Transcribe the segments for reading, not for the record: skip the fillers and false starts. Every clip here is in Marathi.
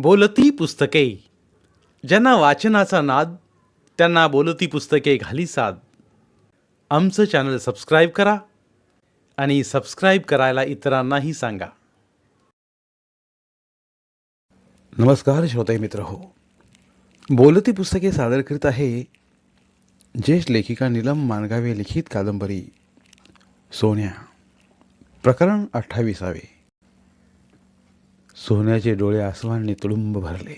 बोलती पुस्तके. ज्यांना वाचनाचा नाद, त्यांना बोलती पुस्तके घाली साद. आमचं चॅनल सबस्क्राईब करा आणि सबस्क्राईब करायला इतरांनाही सांगा. नमस्कार श्रोते मित्र हो. बोलती पुस्तके सादर करीत आहे ज्येष्ठ लेखिका नीलम मानगावे लिखित कादंबरी सोन्या. प्रकरण 28. सोन्याचे डोळे आसमानने तुडुंब भरले.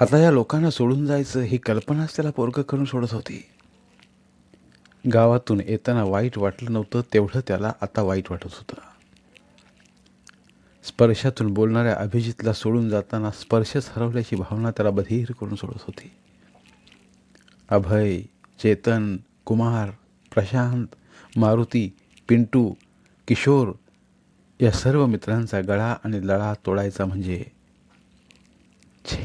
आता या लोकांना सोडून जायचं ही कल्पनाच त्याला पोरगं करून सोडत होती. गावातून येताना वाईट वाटलं नव्हतं तेवढं त्याला आता वाईट वाटत होतं. स्पर्शातून बोलणाऱ्या अभिजितला सोडून जाताना स्पर्शच हरवल्याची भावना त्याला बधीर करून सोडत होती. अभय, चेतन, कुमार, प्रशांत, मारुती, पिंटू, किशोर या सर्व मित्रांचा गळा आणि लळा तोडायचा म्हणजे छे,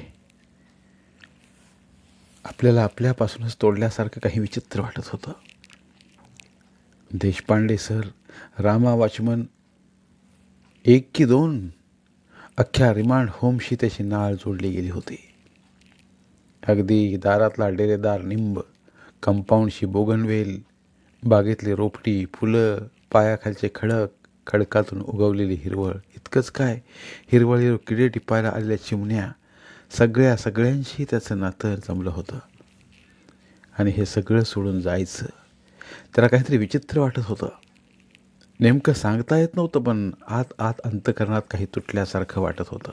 आपल्याला आपल्यापासूनच तोडल्यासारखं काही विचित्र वाटत होतं. देशपांडे सर, रामा वॉचमन, 1 की 2 अख्ख्या रिमांड होमशी त्याची नाळ जोडली गेली होती. अगदी दारातला डेरेदार निंब, कंपाऊंडशी बोगनवेल, बागेतली रोपटी, फुलं, पायाखालचे खडक, खडकातून उगवलेली हिरवळ, इतकंच काय हिरवळीवर किडे टिपायला आलेल्या चिमण्या, सगळ्यांशी त्याचं नातं जमलं होतं. आणि हे सगळं सोडून जायचं त्याला काहीतरी विचित्र वाटत होतं. नेमकं सांगता येत नव्हतं, पण आत अंतःकरणात काही तुटल्यासारखं वाटत होतं.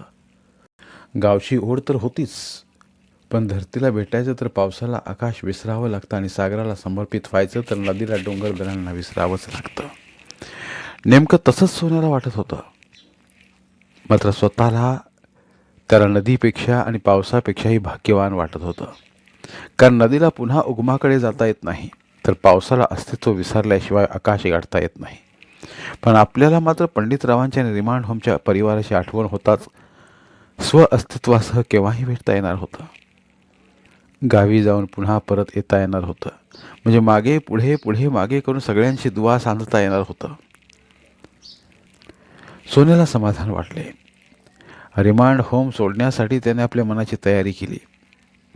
गावची ओढ तर होतीच, पण धरतीला भेटायचं तर पावसाला आकाश विसरावं लागतं आणि सागराला समर्पित व्हायचं तर नदीला डोंगरदऱ्यांना विसरावंच लागतं. नेमकं तसंच सोन्याला वाटत होतं. मात्र स्वतःला त्याला नदीपेक्षा आणि पावसापेक्षाही भाग्यवान वाटत होतं. कारण नदीला पुन्हा उगमाकडे जाता येत नाही, तर पावसाला अस्तित्व विसरल्याशिवाय आकाश गाठता येत नाही. पण आपल्याला मात्र पंडितरावांच्या आणि रिमांड होमच्या परिवाराची आठवण होताच अस्तित्वासह केव्हाही भेटता येणार होतं. गावी जाऊन पुन्हा परत येता येणार होतं. म्हणजे मागे पुढे पुढे मागे करून सगळ्यांशी दुवा सांधता येणार होतं. सोन्याला समाधान वाटले. रिमांड होम सोडण्यासाठी त्याने आपल्या मनाची तयारी केली.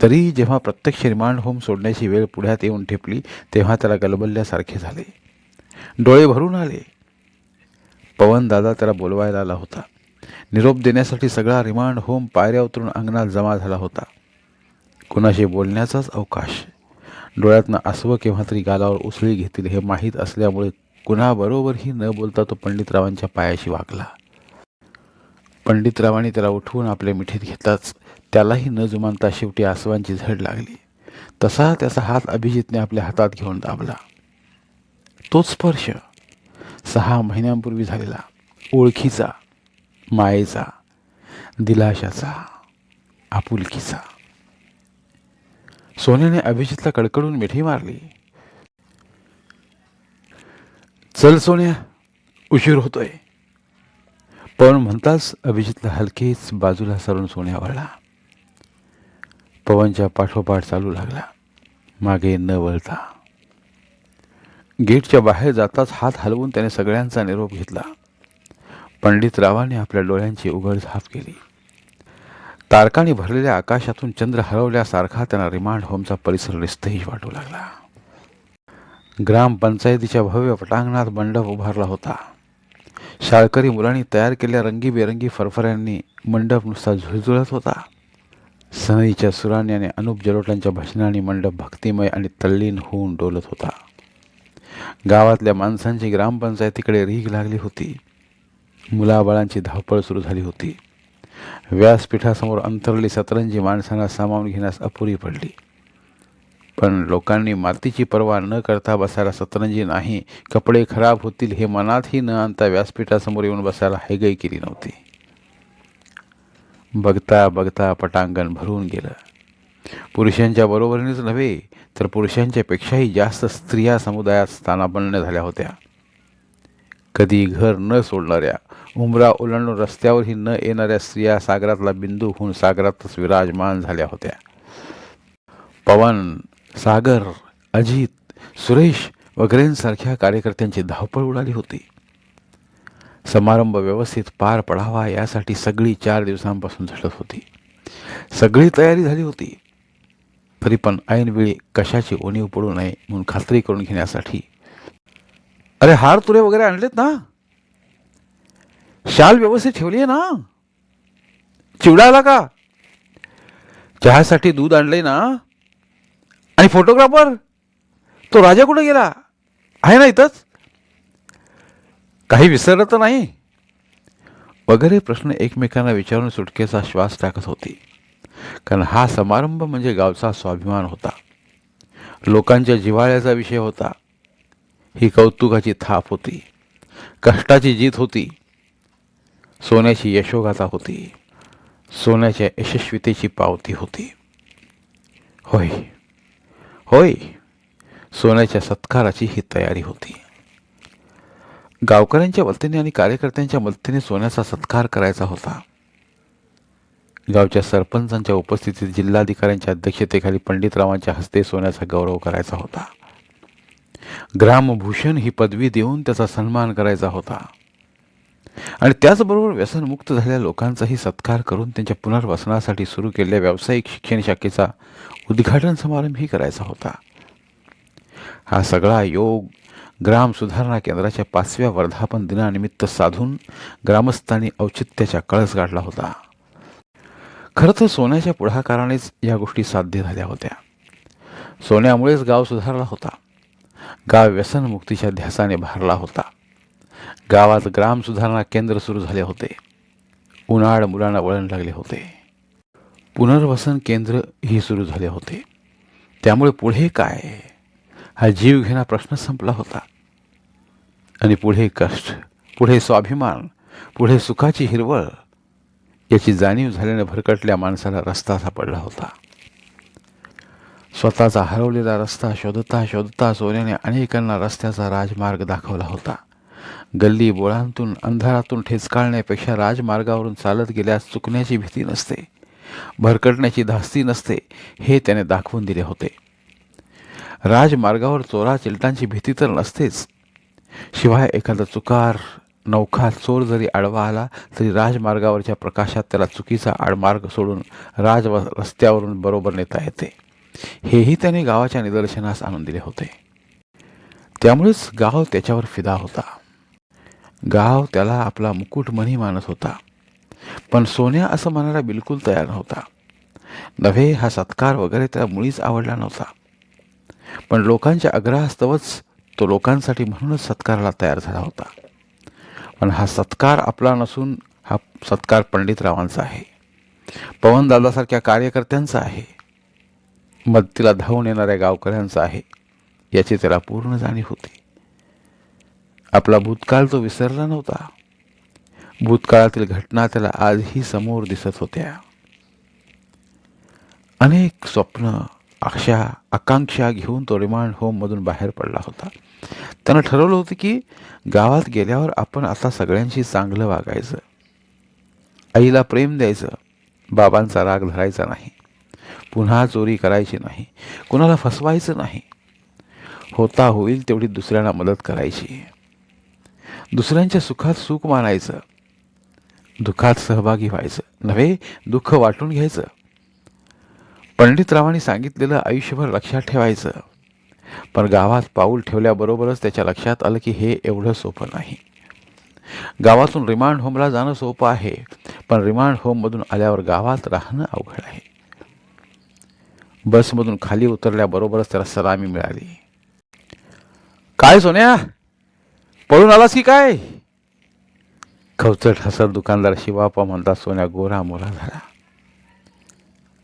तरी जेव्हा प्रत्यक्ष रिमांड होम सोडण्याची वेळ पुढ्यात येऊन ठेपली तेव्हा त्याला गलबलल्यासारखे झाले. डोळे भरून आले. पवन दादा त्याला बोलवायला आला होता. निरोप देण्यासाठी सगळा रिमांड होम पायऱ्या उतरून अंगणात जमा झाला होता. कुणाशी बोलण्याचाच अवकाश. डोळ्यातनं आसवं केव्हा तरी गालावर उसळी घेतील हे माहीत असल्यामुळे कुणाबरोबरही न बोलता तो पंडितरावांच्या पायाशी वाकला. पंडितरावांनी त्याला उठवून आपल्या मिठीत घेतलाच त्यालाही न जुमानता शेवटी आसवांची झड लागली. तसा त्याचा हात अभिजितने आपल्या हातात घेऊन दाबला. तोच स्पर्श 6 महिन्यांपूर्वी झालेला, ओळखीचा, मायेचा, दिलाशाचा, आपुलकीचा. सोन्याने अभिजितला कडकडून मिठी मारली. चल सोन्या, उशीर होतोय. पण म्हणताच अभिजितला हलकेच बाजूला सरून सोन्या वळला. पवनच्या पाठोपाठ चालू लागला, मागे न वळता. गेटच्या बाहेर जाताच हात हलवून त्याने सगळ्यांचा निरोप घेतला. पंडितरावाने आपल्या डोळ्यांची उघड झाप केली. तारकांनी भरलेल्या आकाशातून चंद्र हरवल्यासारखा त्यांना रिमांड होमचा परिसर निस्तेज वाटू लागला. ग्रामपंचायतीच्या भव्य पटांगणात मंडप उभारला होता. शाळकरी मुलांनी तयार केलेल्या रंगीबेरंगी फरफऱ्यांनी मंडप नुसता झुळझुळत होता. सनईच्या सुरांनी आणि अनुप जलोटांच्या भजनांनी मंडप भक्तिमय आणि तल्लीन होऊन डोलत होता. गावातल्या माणसांची ग्रामपंचायतीकडे रीघ लागली होती. मुलाबाळांची धावपळ सुरू झाली होती. व्यासपीठासमोर अंतरली सतरंजी माणसांना सामावून घेण्यास अपुरी पडली. पण लोकांनी मातीची पर्वा न करता बसायला सतरंजी नाही, कपडे खराब होतील हे मनातही न आणता व्यासपीठासमोर येऊन बसायला हैगई केली नव्हती. बघता बघता पटांगण भरून गेलं. पुरुषांच्या बरोबरीनेच नव्हे तर पुरुषांच्या पेक्षाही जास्त स्त्रिया समुदायात स्थानापन्न झाल्या होत्या. कधी घर न सोडणाऱ्या, उंबरा ओलांडून रस्त्यावरही न येणाऱ्या स्त्रिया सागरातला बिंदू होऊन सागरातच विराजमान झाल्या होत्या. पवन, सागर, अजित, सुरेश वगैरेंसारख्या कार्यकर्त्यांची धावपळ उडाली होती. समारंभ व्यवस्थित पार पडावा यासाठी सगळी 4 दिवसांपासून झटत होती. सगळी तयारी झाली होती. तरी पण ऐनवेळी कशाची उणीव पडू नये म्हणून खात्री करून घेण्यासाठी, अरे हार तुरे वगैरे आणलेत ना, शाल व्यवस्थित ठेवली आहे ना, चिवडा आला का, चहासाठी दूध आणलंय ना, आणि फोटोग्राफर तो राजा कुठे गेला, आहे ना इथंच, काही विसरलं तर नाही, वगैरे प्रश्न एकमेकांना विचारून सुटकेचा श्वास टाकत होती. कारण हा समारंभ म्हणजे गावचा स्वाभिमान होता, लोकांच्या जिव्हाळ्याचा विषय होता. ही कौतुकाची थाप होती, कष्टाची जीत होती, सोन्याची यशोगाथा होती, सोन्याच्या यशस्वीतेची पावती होती. होय होय, सोन्याच्या सत्काराची ही तयारी होती. गावकऱ्यांच्या वतीने आणि कार्यकर्त्यांच्या मदतीने सोन्याचा सत्कार करायचा होता. गावच्या सरपंचांच्या उपस्थितीत जिल्हाधिकाऱ्यांच्या अध्यक्षतेखाली पंडितरावांच्या हस्ते सोन्याचा गौरव करायचा होता. ग्रामभूषण ही पदवी देऊन त्याचा सन्मान करायचा होता आणि त्याचबरोबर व्यसनमुक्त झालेल्या लोकांचाही सत्कार करून त्यांच्या पुनर्वसनासाठी सुरू केलेल्या व्यावसायिक शिक्षण शाखेचा उद्घाटन समारंभही करायचा होता. हा सगळा योग ग्राम सुधारणा केंद्राच्या 5व्या वर्धापन दिनानिमित्त साधून ग्रामस्थांनी औचित्याच्या कळस गाठला होता. खरं तर सोन्याच्या पुढाकारानेच या गोष्टी साध्य झाल्या होत्या. सोन्यामुळेच गाव सुधारला होता. गाव व्यसनमुक्तीच्या ध्यासाने भरला होता. गावात ग्राम सुधारणा केंद्र सुरू झाले होते. उन्हाळ मुलांना वळण लागले होते. पुनर्वसन केंद्र ही सुरू झाले होते. त्यामुळे पुढे काय, हा जीव घेणा प्रश्न संपला होता. आणि पुढे कष्ट, पुढे स्वाभिमान, पुढे सुखाची हिरवळ याची जाणीव झाल्याने भरकटल्या माणसाला रस्ता सापडला होता. स्वतःचा हरवलेला रस्ता शोधता शोधता सोन्याने अनेकांना रस्त्याचा राजमार्ग दाखवला होता. गल्ली बोळांतून अंधारातून ठेचकाळण्यापेक्षा राजमार्गावरून चालत गेल्यास चुकण्याची भीती नसते, भरकटण्याची धास्ती नसते, हे त्याने दाखवून दिले होते. राजमार्गावर चोरा चिलटांची भीती तर नसतेच, शिवाय एखादा चुकार नौखा चोर जरी आडवा आला तरी राजमार्गावरच्या प्रकाशात त्याला चुकीचा आडमार्ग सोडून रस्त्यावरून बरोबर नेता येते, हेही त्याने गावाच्या निदर्शनास आणून दिले होते. त्यामुळेच गाव त्याच्यावर फिदा होता. गाव त्याला आपला मुकुटमणी मानत होता. पण सोन्या असं म्हणायला बिलकुल तयार नव्हता. नव्हे, हा सत्कार वगैरे त्याला मुळीच आवडला नव्हता. पण लोकांच्या आग्रहास्तवच तो लोकांसाठी म्हणूनच सत्काराला तयार झाला होता. पण हा सत्कार आपला नसून हा सत्कार पंडितरावांचा आहे, पवनदादासारख्या कार्यकर्त्यांचा आहे, मदतीला धावून येणाऱ्या गावकऱ्यांचा आहे, याची त्याला पूर्ण जाणीव होती. आपला भूतकाळ तो विसरला नव्हता. भूतकाळातील घटना त्याला आजही समोर दिसत होत्या. अनेक स्वप्न, आशा, आकांक्षा घेऊन तो रिमांड होममधून बाहेर पडला होता. त्यानं ठरवलं होतं की गावात गेल्यावर आपण आता सगळ्यांशी चांगलं वागायचं, आईला प्रेम द्यायचं, बाबांचा राग धरायचा नाही, पुन्हा चोरी करायची नाही, कुणाला फसवायचं नाही, होता होईल तेवढी दुसऱ्यांना मदत करायची, दुसऱ्यांच्या सुखात सुख मानायचं, दुःखात सहभागी व्हायचं, नव्हे दुःख वाटून घ्यायचं. पंडितरावांनी सांगितलेलं आयुष्यभर लक्षात ठेवायचं. पण गावात पाऊल ठेवल्याबरोबरच त्याच्या लक्षात आलं की हे एवढं सोपं नाही. गावातून रिमांड होमला जाणं सोपं आहे, पण रिमांड होममधून आल्यावर गावात राहणं अवघड आहे. बसमधून खाली उतरल्याबरोबरच त्याला सलामी मिळाली. काय सोन्या, पळून आलास की काय? खवचट हसत दुकानदार शिवापा म्हणता सोन्या गोरा मोरा झाला.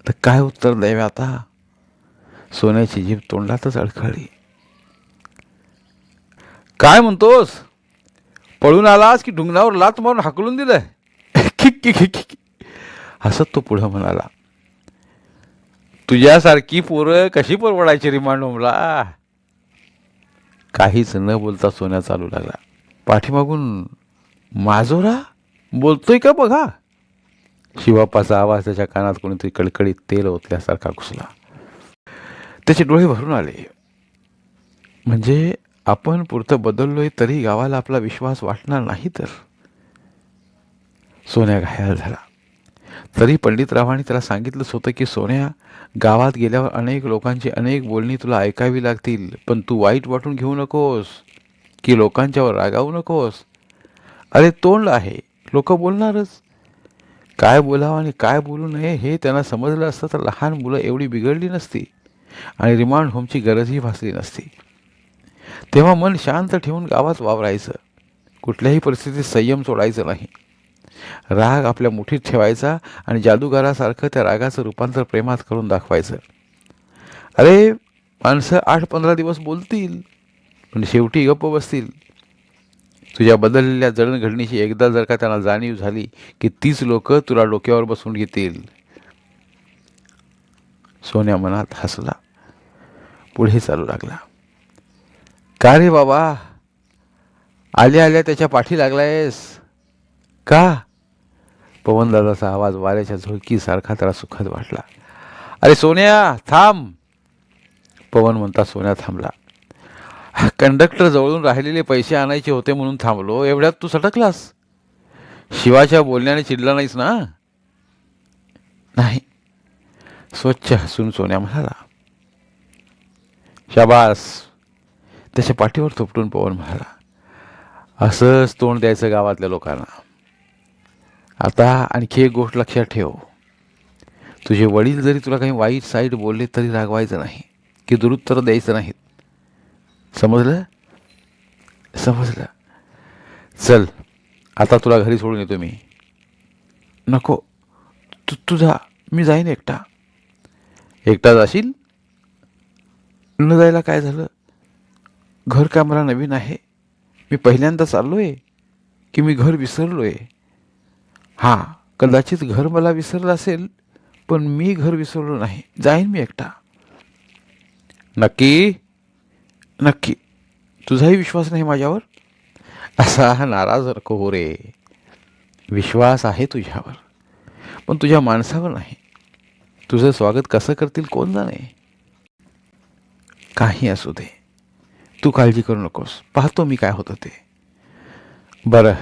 तर काय उत्तर द्यावे आता? सोन्याची जीभ तोंडातच अडखळली. काय म्हणतोस? पळून आलास की ढुंगणावर लात मारून हाकलून दिलं? हसत तो पुढं म्हणाला, तुझ्यासारखी पोरं कशी परवडायची रिमांड होमला? काहीच न बोलता सोन्या चालू लागला. पाठीमागून माजोरा बोलतोय का बघा. शिवापाचा आवाज त्याच्या कानात कोणीतरी कडकडीत तेल ओतल्यासारखा घुसला. त्याचे डोळे भरून आले. म्हणजे आपण पुरतं बदललोय तरी गावाला आपला विश्वास वाटणार नाही तर? सोन्या घायाळ झाला. तरी पंडितरावांनी त्याला सांगितलंच होतं की सोन्या, गावात गेल्यावर अनेक लोकांची अनेक बोलणी तुला ऐकावी लागतील, पण तू वाईट वाटून घेऊ नकोस, की लोकांच्यावर रागावू नकोस. अरे तोंड आहे, लोक बोलणारच. काय बोलावं आणि काय बोलू नये हे त्यांना समजलं असतं तर लहान मुलं एवढी बिघडली नसती आणि रिमांड होमची गरजही भासली नसती. तेव्हा मन शांत ठेवून गावात वावरायचं. कुठल्याही परिस्थितीत संयम सोडायचा नाही. राग आपल्या मुठीत ठेवायचा आणि जादूगारासारखं त्या रागाचं रूपांतर प्रेमात करून दाखवायचं. अरे माणसं 8-15 दिवस बोलतील, पण शेवटी गप्प बसतील. तुझ्या बदललेल्या जडणघडणीची एकदा जर का त्यांना जाणीव झाली की तीच लोक तुला डोक्यावर बसवून घेतील. सोन्या मनात हसला. पुढे चालू लागला. का रे बाबा, आल्या आल्या त्याच्या पाठी लागलायस का? पवनदादाचा आवाज वाऱ्याच्या झुळकीसारखा त्याला सुखद वाटला. अरे सोन्या थांब. पवन म्हणता सोन्या थांबला. कंडक्टर जवळून राहिलेले पैसे आणायचे होते म्हणून थांबलो. एवढ्यात तू सटकलास. शिवाच्या बोलण्याने चिडला नाहीस ना? नाही. स्वच्छ हसून सोन्या म्हणाला. शाबास. त्याच्या पाठीवर थोपटून पवन म्हणाला, असंच तोंड द्यायचं गावातल्या लोकांना. आता आणखी एक गोष्ट लक्षात ठेव. तुझे वडील जरी तुला काही वाईट साईट बोलले तरी रागवायचं नाही, की दुरुत्तर द्यायचं नाहीत. समजलं? समजलं. चल आता तुला घरी सोडून येतो मी. नको, तू जा, मी जाईन एकटा. एकटा जाशील? न जायला काय झालं? घर काय मला नवीन आहे? मी पहिल्यांदा चाललोय की मी घर विसरलोय? हां, कदाचित घर मला विसरलं असेल, पण मी घर विसरलो नाही. जाईन मी एकटा. नक्की? नक्की. तुझाही विश्वास नाही माझ्यावर? असा नाराज नको हो रे. विश्वास आहे तुझ्यावर, पण तुझ्या माणसावर नाही. तुझं स्वागत कसं करतील कोण जाणे. काही असू दे, तू काळजी करू नकोस. पाहतो मी काय होतं ते. बरं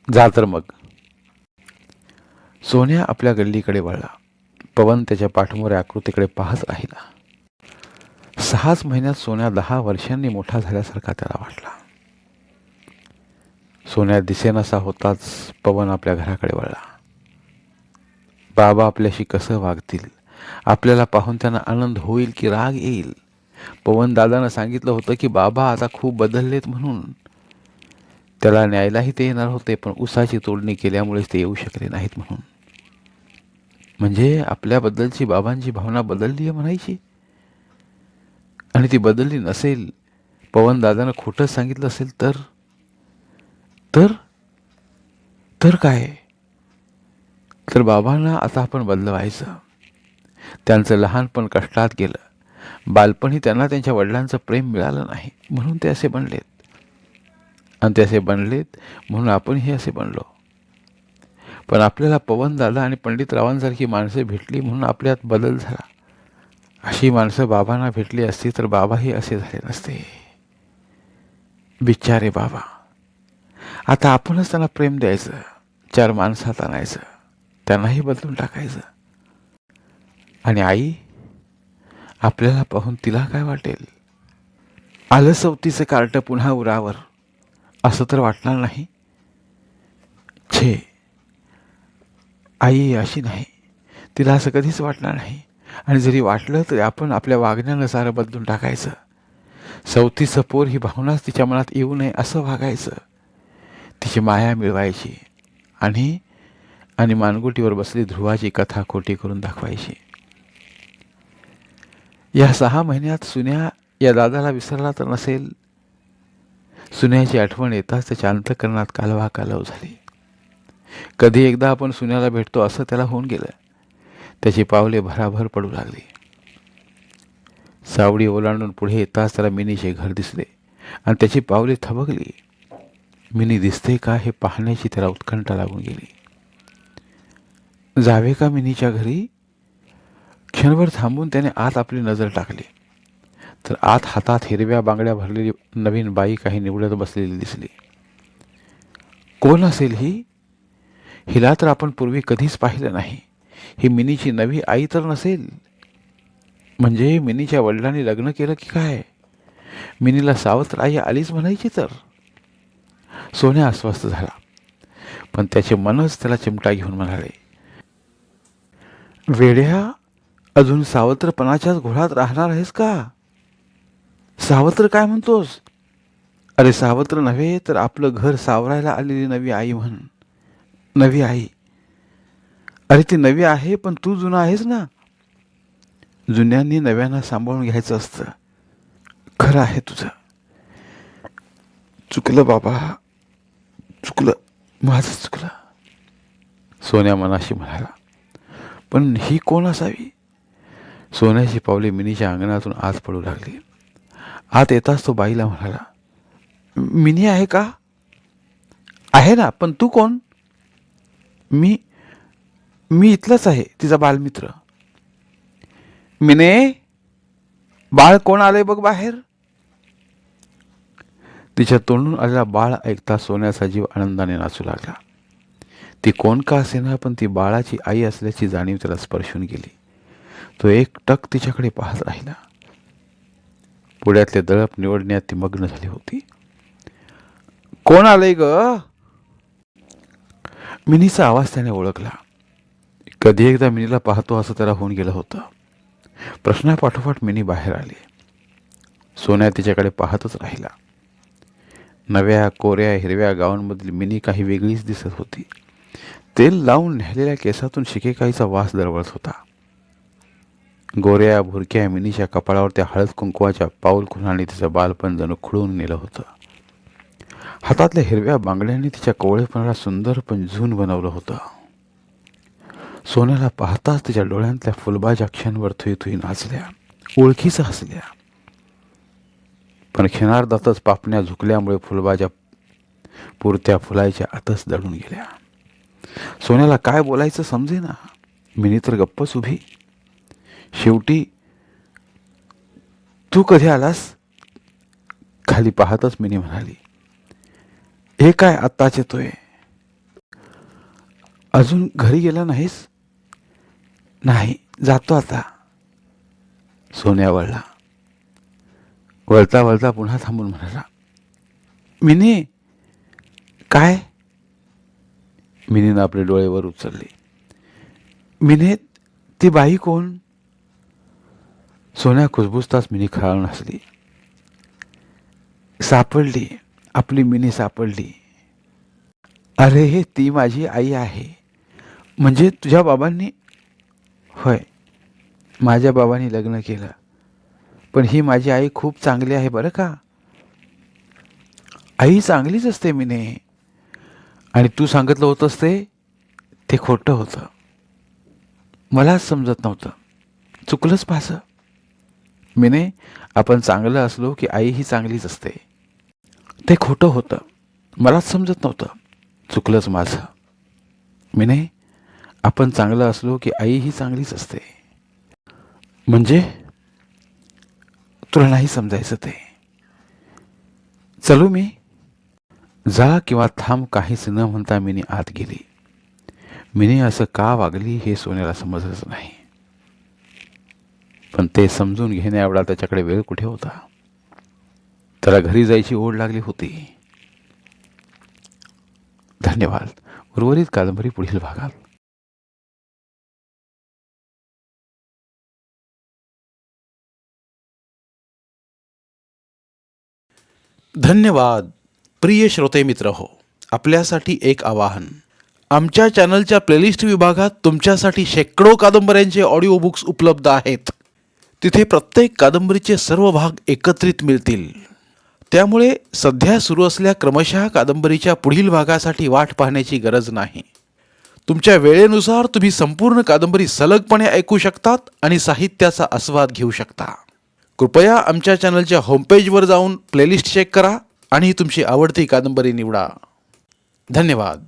जा तर मग. सोन्या आपल्या गल्लीकडे वळला. पवन त्याच्या पाठमोऱ्या आकृतीकडे पाहत राहिला. 6 महिन्यात सोन्या 10 वर्षांनी मोठा झाल्यासारखा त्याला वाटला. सोन्या दिसेनासा होताच पवन आपल्या घराकडे वळला. बाबा आपल्याशी कसं वागतील, आपल्याला पाहून त्यांना आनंद होईल की राग येईल. पवन दादानं सांगितलं होतं की बाबा आता खूप बदललेत म्हणून. त्याला न्यायलाही ते येणार होते, पण उसाची तोडणी केल्यामुळेच ते येऊ शकले नाहीत म्हणून. म्हणजे आपल्याबद्दलची बाबांची भावना बदलली आहे म्हणायची. आणि ती बदलली नसेल, पवन दादानं खोटं सांगितलं असेल तर तर तर काय? तर बाबांना आता आपण बदलवायचं. त्यांचं लहानपण कष्टात गेलं. बालपणी त्यांना त्यांच्या वडिलांचं प्रेम मिळालं नाही म्हणून ते असे बनलेत. आणि ते असे बनलेत म्हणून आपणही असे बनलो. पण आपल्याला पवनदादा आणि पंडितरावांसारखी माणसं भेटली म्हणून आपल्यात बदल झाला. अशी माणसं बाबांना भेटली असती तर बाबाही असे झाले नसते. बिचारे बाबा. आता आपणच त्यांना प्रेम द्यायचं, 4 माणसात आणायचं, त्यांनाही बदलून टाकायचं. आणि आई, आपल्याला पाहून तिला काय वाटेल? आलं सवतीचं कार्ट पुन्हा उरावर, असं तर वाटणार नाही? छे, आई अशी नाही. तिला असं कधीच वाटणार नाही. आणि जरी वाटलं तरी आपण आपल्या वागण्यानं सारं बदलून टाकायचं. सवतीचं पोर ही भावनाच तिच्या मनात येऊ नये असं वागायचं. तिची माया मिळवायची आणि आणि मानगुटीवर बसली ध्रुवाची कथा खोटी करून दाखवायची. या 6 महिन्यात सुन्या या दादाला विसरला तर नसेल. सुन्याची आठवण येताच त्याच्या अंतःकरणात कालवा कालव झाली. कधी एकदा आपण सुन्याला भेटतो असं त्याला होऊन गेलं. त्याची पावले भराभर पडू लागली. सावडी ओलांडून पुढे येताच त्याला मिनीचे घर दिसले आणि त्याची पावले थबकली. मिनी दिसते का हे पाहण्याची त्याला उत्कंठा लागून गेली. जावे का मिनीच्या घरी? क्षणभर थांबून त्याने आत आपली नजर टाकली तर आत हातात हिरव्या बांगड्या भरलेली नवीन बाई काही निवडत बसलेली दिसली. कोण असेल ही? हिला तर आपण पूर्वी कधीच पाहिलं नाही. ही मिनीची नवी आई तर नसेल? म्हणजे मिनीच्या वडिलांनी लग्न केलं की काय? मिनीला सावत्र आई आलीच म्हणायची तर? सोन्या अस्वस्थ झाला, पण त्याचे मनच त्याला चिमटा घेऊन म्हणाले, वेड्या, अजून सावत्रपणाच्याच घोळात राहणार आहेस का? सावत्र काय म्हणतोस? अरे सावत्र नव्हे तर आपलं घर सावरायला आलेली नवी आई म्हण. नवी आई? अरे ती नवी आहे, पण तू जुना आहेस ना. जुन्यांनी नव्यांना सांभाळून घ्यायचं असतं. खरं आहे तुझं. चुकलं बाबा, चुकलं, माझं चुकलं. सोन्या मनाशी म्हणाला. पण ही कोण असावी? सोन्याची पावले मिनीच्या अंगणातून आत पडू लागली. आत येताच तो बाईला म्हणाला, मिनी आहे का? आहे ना, पण तू कोण? मी मी इथलंच आहे, तिचा बालमित्र. मिने, बाळ कोण आलंय बघ बाहेर. तिच्या तोंडून आलेला बाळ ऐकता सोन्याचा जीव आनंदाने नाचू लागला. ती कोण का असेना, पण ती बाळाची आई असल्याची जाणीव त्याला स्पर्शून गेली. तो एकटक तिच्याकडे पाहत राहिला. पुढ्यातले दळप निवडण्यात ती मग्न झाली होती. कोण आलंय ग? मिनीचा आवाज त्याने ओळखला. कधी एकदा मिनीला पाहतो असं त्याला होऊन गेलं होतं. प्रश्नापाठोपाठ मिनी बाहेर आली. सोन्या तिच्याकडे पाहतच राहिला. नव्या कोऱ्या हिरव्या गावांमधील मिनी काही वेगळीच दिसत होती. तेल लावून नेलेल्या केसातून शिकेकाईचा वास दरवळत होता. गोऱ्या भुरक्या मिनीच्या कपाळावर त्या हळद कुंकवाच्या पाऊल खुणाने तिचं बालपण जणू खुळून नेलं होतं. हातातल्या हिरव्या बांगड्यांनी तिच्या कोवळेपणाला सुंदर पण झून बनवलं होतं. सोन्याला पाहताच तिच्या डोळ्यांतल्या फुलबाजा क्षणभर थुई थुई नाचल्या, ओळखीच हसल्या. पण क्षणार्धातच पापण्या झुकल्यामुळे फुलबाजा पुरत्या फुलायच्या आतच दडून गेल्या. सोन्याला काय बोलायचं समजेना. मिनी तर गप्पच उभी. शेवटी, तू कधी आलास? खाली पाहतच मिनी म्हणाली, हे काय आत्ताच येतोय? अजून घरी गेला नाहीस? नाही, जातो आता. सोन्या वळला. वळता वळता पुन्हा थांबून म्हणाला, मिनी. काय? मिनीनं आपले डोळे वर उचलले. मिनी, ती बाई कोण? सोन्या कुजबुजताच मिनी खळाळून हसली. सापडली, आपली मिनी सापडली. अरे ती माझी आई आहे. म्हणजे तुझ्या बाबांनी? होय, माझ्या बाबांनी लग्न केलं, पण ही माझी आई खूप चांगली आहे बरं का. आई चांगलीच असते मिने. आणि तू सांगितलं होतंस ते खोटं होतं. मलाच समजत नव्हतं. चुकलंच माझं. मिने, आपण चांगलं असलो की आई ही चांगलीच असते. ते खोटं होतं. मलाच समजत नव्हतं. चुकलंच माझं. मिने, आपण चांगलं असलो की आई ही चांगलीच असते. म्हणजे तुला नाही समजायचं ते. चलू मी? जा किंवा थांब काहीच न म्हणता मिनी आत गेली. मिनी असं का वागली हे सोन्याला समजलंच नाही. पण ते समजून घेण्याएवढा त्याच्याकडे वेळ कुठे होता. त्याला घरी जायची ओढ लागली होती. धन्यवाद. उर्वरित कादंबरी पुढील भागात. धन्यवाद. प्रिय श्रोते मित्र हो, आपल्यासाठी एक आवाहन. आमच्या चॅनलच्या प्लेलिस्ट विभागात तुमच्यासाठी शेकडो कादंबऱ्यांचे ऑडिओ बुक्स उपलब्ध आहेत. तिथे प्रत्येक कादंबरीचे सर्व भाग एकत्रित मिळतील. त्यामुळे सध्या सुरू असलेल्या क्रमशः कादंबरीच्या पुढील भागासाठी वाट पाहण्याची गरज नाही. तुमच्या वेळेनुसार तुम्ही संपूर्ण कादंबरी सलगपणे ऐकू शकतात आणि साहित्याचा आस्वाद घेऊ शकता. कृपया आमच्या चॅनलच्या होमपेजवर जाऊन प्लेलिस्ट चेक करा आणि तुमची आवडती कादंबरी निवडा. धन्यवाद.